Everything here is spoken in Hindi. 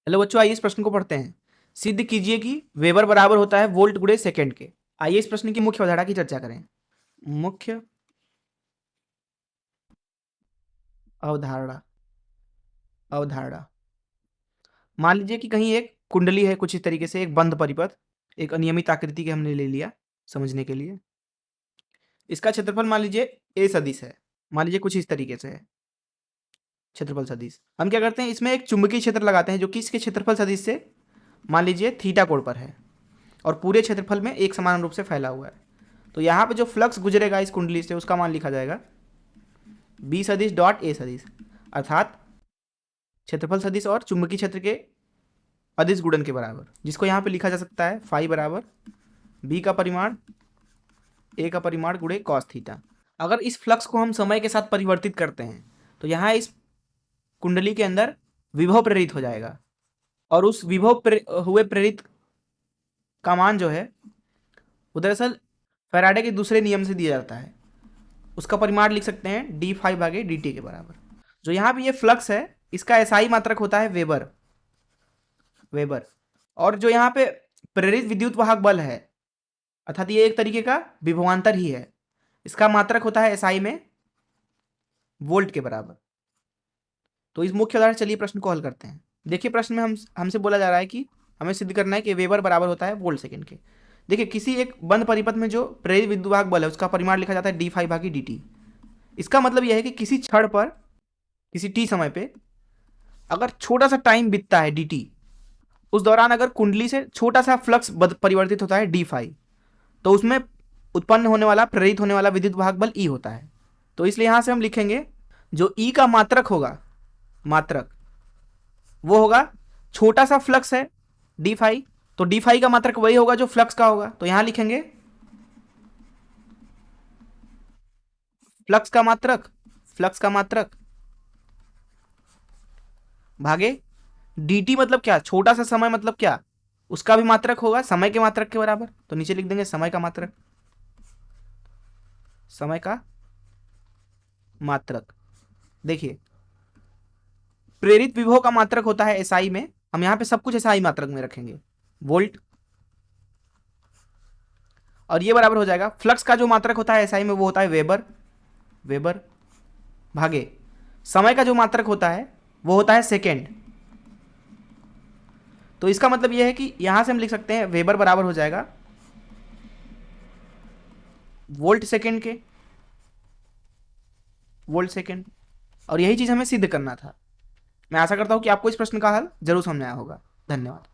हेलो बच्चों, आइए इस प्रश्न को पढ़ते हैं। सिद्ध कीजिए कि वेबर बराबर होता है वोल्ट गुणे सेकंड के। आइए इस प्रश्न की मुख्य अवधारणा की चर्चा करें। मुख्य अवधारणा अवधारणा मान लीजिए कि कहीं एक कुंडली है, कुछ इस तरीके से एक बंद परिपथ, एक अनियमित आकृति के हमने ले लिया समझने के लिए। इसका क्षेत्रफल मान लीजिए ए सदिश है, मान लीजिए कुछ इस तरीके से है क्षेत्रफल सदिश। हम क्या करते हैं, इसमें एक चुंबकीय क्षेत्र लगाते हैं जो कि इसके क्षेत्रफल सदिश से मान लीजिए थीटा कोण पर है और पूरे क्षेत्रफल में एक समान रूप से फैला हुआ है। तो यहाँ पे जो फ्लक्स गुजरेगा इस कुंडली से उसका मान लिखा जाएगा बी सदिश डॉट ए सदिश, अर्थात क्षेत्रफल सदिश और चुंबकीय क्षेत्र के अदिश गुणन के बराबर, जिसको यहाँ पे लिखा जा सकता है फाई बराबर बी का परिमाण ए का परिमाण गुणे कॉस थीटा। अगर इस फ्लक्स को हम समय के साथ परिवर्तित करते हैं तो यहाँ इस कुंडली के अंदर विभव प्रेरित हो जाएगा और उस विभव हुए प्रेरित का मान जो है वो दरअसल फैराडे के दूसरे नियम से दिया जाता है। उसका परिमाण लिख सकते हैं डी फाइव भागे डी टी के बराबर। जो यहाँ पे ये फ्लक्स है इसका एसआई मात्रक होता है वेबर वेबर और जो यहाँ पे प्रेरित विद्युत वाहक बल है अर्थात ये एक तरीके का विभवांतर ही है, इसका मात्रक होता है एसआई में वोल्ट के बराबर। तो इस मुख्य उदाहरण चलिए प्रश्न को हल करते हैं। देखिए प्रश्न में हमसे बोला जा रहा है कि हमें सिद्ध करना है कि वेबर बराबर होता है वोल्ट सेकंड के। देखिए किसी एक बंद परिपथ में जो प्रेरित विद्युत वाहक बल है उसका परिमाण लिखा जाता है डी फाइव भागी डी टी। इसका मतलब यह है कि किसी क्षण पर किसी टी समय पे अगर छोटा सा टाइम बीतता है डी टी, उस दौरान अगर कुंडली से छोटा सा फ्लक्स परिवर्तित होता है डी फाइव, तो उसमें उत्पन्न होने वाला प्रेरित होने वाला विद्युत वाहक बल ई होता है। तो इसलिए यहां से हम लिखेंगे जो ई का मात्रक होगा, मात्रक वो होगा छोटा सा फ्लक्स है डी फाइव, तो डी फाइव का मात्रक वही होगा जो फ्लक्स का होगा। तो यहां लिखेंगे फ्लक्स का मात्रक भागे dt मतलब क्या, छोटा सा समय मतलब क्या, उसका भी मात्रक होगा समय के मात्रक के बराबर। तो नीचे लिख देंगे समय का मात्रक, समय का मात्रक। देखिए प्रेरित विभव का मात्रक होता है एसआई में, हम यहां पे सब कुछ एसआई मात्रक में रखेंगे वोल्ट, और ये बराबर हो जाएगा फ्लक्स का जो मात्रक होता है एसआई में वो होता है वेबर भागे समय का जो मात्रक होता है वो होता है सेकेंड। तो इसका मतलब यह है कि यहां से हम लिख सकते हैं वेबर बराबर हो जाएगा वोल्ट सेकेंड, और यही चीज हमें सिद्ध करना था। मैं आशा करता हूं कि आपको इस प्रश्न का हल जरूर समझ आया होगा। धन्यवाद।